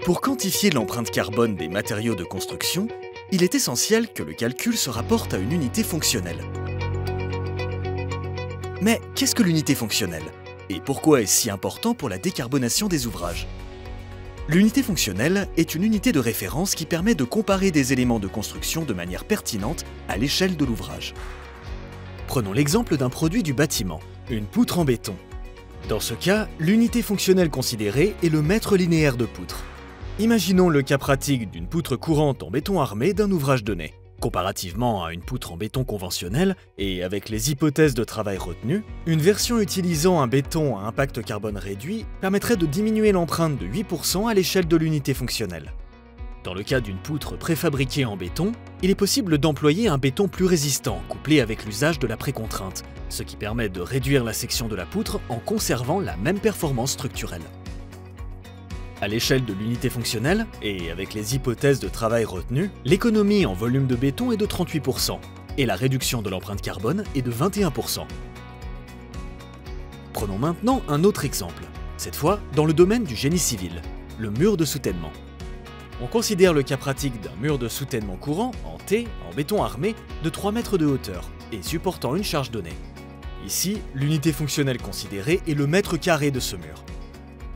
Pour quantifier l'empreinte carbone des matériaux de construction, il est essentiel que le calcul se rapporte à une unité fonctionnelle. Mais qu'est-ce que l'unité fonctionnelle? Et pourquoi est-ce si important pour la décarbonation des ouvrages? L'unité fonctionnelle est une unité de référence qui permet de comparer des éléments de construction de manière pertinente à l'échelle de l'ouvrage. Prenons l'exemple d'un produit du bâtiment, une poutre en béton. Dans ce cas, l'unité fonctionnelle considérée est le mètre linéaire de poutre. Imaginons le cas pratique d'une poutre courante en béton armé d'un ouvrage donné. Comparativement à une poutre en béton conventionnelle, et avec les hypothèses de travail retenues, une version utilisant un béton à impact carbone réduit permettrait de diminuer l'empreinte de 8% à l'échelle de l'unité fonctionnelle. Dans le cas d'une poutre préfabriquée en béton, il est possible d'employer un béton plus résistant, couplé avec l'usage de la précontrainte, ce qui permet de réduire la section de la poutre en conservant la même performance structurelle. À l'échelle de l'unité fonctionnelle, et avec les hypothèses de travail retenues, l'économie en volume de béton est de 38%, et la réduction de l'empreinte carbone est de 21%. Prenons maintenant un autre exemple, cette fois dans le domaine du génie civil, le mur de soutènement. On considère le cas pratique d'un mur de soutènement courant, en T, en béton armé, de 3 mètres de hauteur, et supportant une charge donnée. Ici, l'unité fonctionnelle considérée est le mètre carré de ce mur.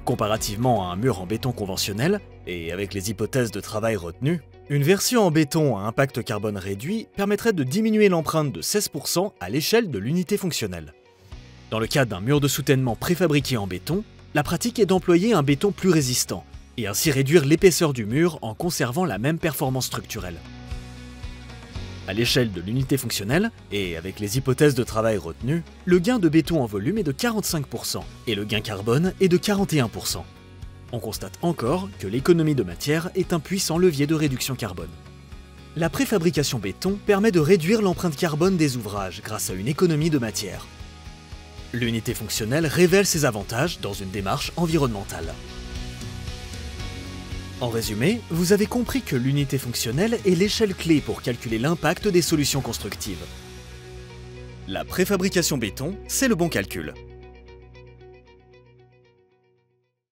Comparativement à un mur en béton conventionnel, et avec les hypothèses de travail retenues, une version en béton à impact carbone réduit permettrait de diminuer l'empreinte de 16% à l'échelle de l'unité fonctionnelle. Dans le cas d'un mur de soutènement préfabriqué en béton, la pratique est d'employer un béton plus résistant, et ainsi réduire l'épaisseur du mur en conservant la même performance structurelle. À l'échelle de l'unité fonctionnelle, et avec les hypothèses de travail retenues, le gain de béton en volume est de 45% et le gain carbone est de 41%. On constate encore que l'économie de matière est un puissant levier de réduction carbone. La préfabrication béton permet de réduire l'empreinte carbone des ouvrages grâce à une économie de matière. L'unité fonctionnelle révèle ses avantages dans une démarche environnementale. En résumé, vous avez compris que l'unité fonctionnelle est l'échelle clé pour calculer l'impact des solutions constructives. La préfabrication béton, c'est le bon calcul.